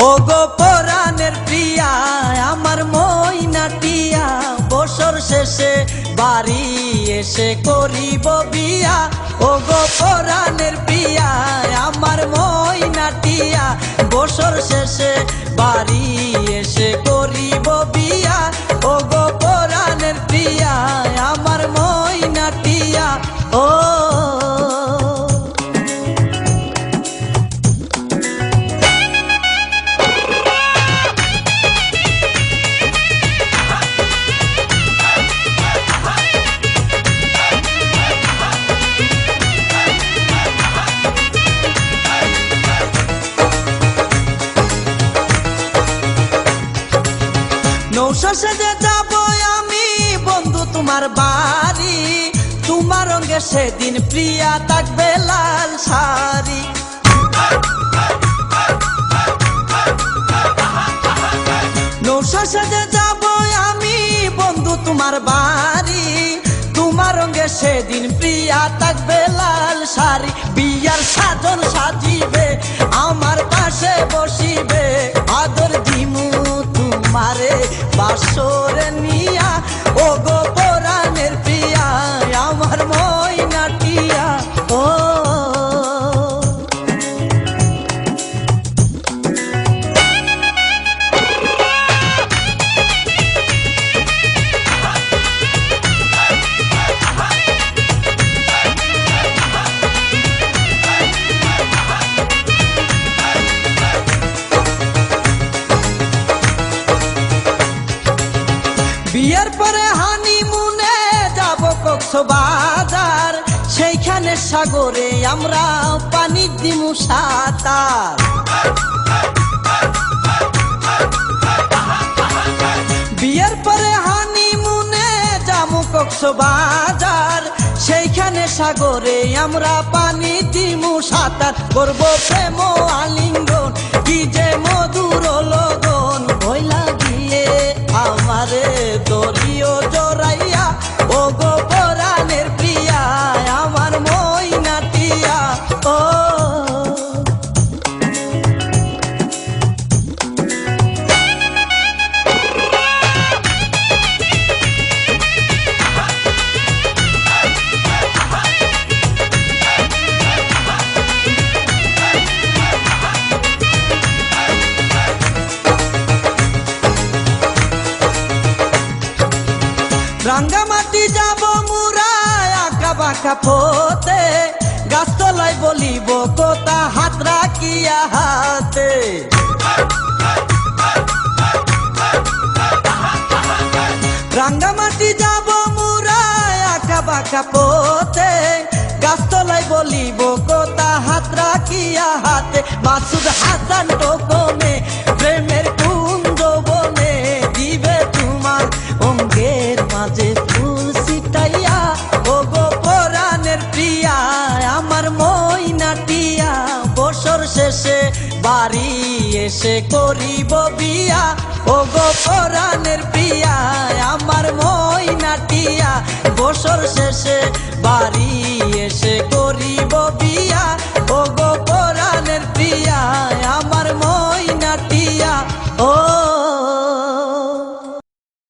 ওগো পরাণের প্রিয়া আমার ময়নাটিয়া, বছর শেষে বাড়ি এসে করিব বিয়া। ওগো পরাণের প্রিয়া আমার ময়নাটিয়া, বছর শেষে বাড়ি এসে করিব বিয়া। ওগো পরাণের প্রিয়া আমার ময়নাটিয়া। ও নৌশা সেজে যাব আমি বন্ধু তোমার বাড়ি, তোমার রঙে সেদিন প্রিয়া থাকবে লাল শাড়ি। নৌশা সেজে যাব আমি বন্ধু তোমার বাড়ি, তোমার রঙে সেদিন প্রিয়া থাকবে লাল শাড়ি। বিয়ার সাজন সাজিবে আমার পাশে বসিবে, আদর দিমু তোমারে বাসরে নিয়া। ওগো পরাণের প্রিয়া আমার ময়নাটিয়া। ও বিয়ের পরে হানিমুনে যাব কক্সবাজার, সেইখানে সাগরে আমরা পানি দিমু সাঁতার। বিয়ের পরে হানিমুনে যাব কক্সবাজার, সেইখানে সাগরে আমরা পানি দিমু সাঁতার। করব প্রেম আলিঙ্গন কি যে মধুর লগন, ভইলা গিয়ে আমারে দরিও জড়াইয়া। ওগো পরাণের প্রিয়া আমার ময়নাটিয়া। ও রাঙ্গামাটি যাব মুরা আঁকা বাঁকা পথে, গাছতলায় বলিব কথা হাত রাখিয়া হাতে। রাঙ্গামাটি যাব মুরা আঁকা বাঁকা পথে, গাছতলায় বলিব কথা হাত রাখিয়া হাতে। মাসুদ হাসান টোকনে প্রেমের কুঞ্জ বনে, দিবে তোমার অঙ্গের মাঝে ফুল ছিটাইয়া। ওগো পরাণের প্রিয়া আমার ময়নাটিয়া, বছর শেষে বাড়ি এসে করিব বিয়া। ওগো পরাণের প্রিয়া আমার ময়নাটিয়া, বছর শেষে